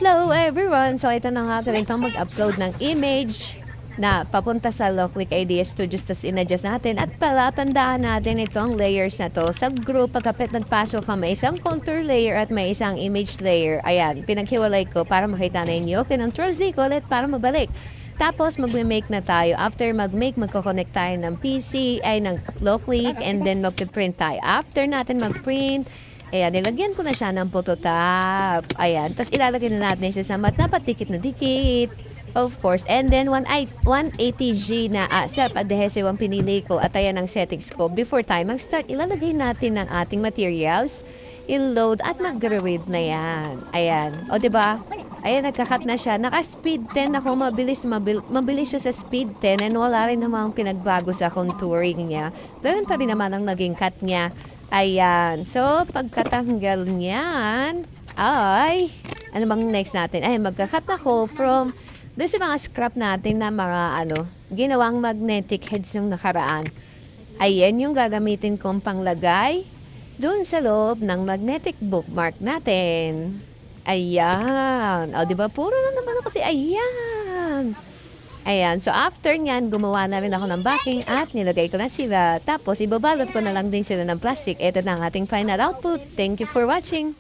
Hello everyone! So ito na nga, ganitong mag-upload ng image na papunta sa Loclick Idea Studios, tas in-adjust natin at pala tandaan natin itong layers na to sa group. Pagkapit nagpasok ka, may isang contour layer at may isang image layer. Ayan, pinaghiwalay ko para makita na inyo. Kinontrol Z ko ulit para mabalik. Tapos magme-make na tayo. After mag-make, magko-connect tayo ng PC ay ng Loclick and then mag-print tayo. After natin mag-print, ayan, nilagyan ko na siya ng phototap. Ayan, tapos ilalagay na natin siya sa mat. Dapat dikit na dikit. Of course. And then 180G na self adhesive ang pinili ko at ayan ang settings ko. Before tayo mag-start, ilalagay natin ang ating materials, i-load at mag-read na yan. Ayan. O diba? Ayan, nagka-cut na siya. Naka-speed 10 ako. Mabilis siya sa speed 10 and wala rin namang pinagbago sa contouring niya. Ganun pa rin naman ang naging cut niya. Ayan. So, pagkatanggal niyan, ay, ano bang next natin? Ay, magka-cut ako from doon sa mga scrap natin na mga ginawang magnetic heads yung nakaraan. Ayan yung gagamitin kong panglagay doon sa loob ng magnetic bookmark natin. Ayan. O, diba? Puro na naman kasi ayan. Ayan. So, after nyan, gumawa na rin ako ng backing at nilagay ko na sila. Tapos, ibabalot ko na lang din sila ng plastic. Ito na ang ating final output. Thank you for watching.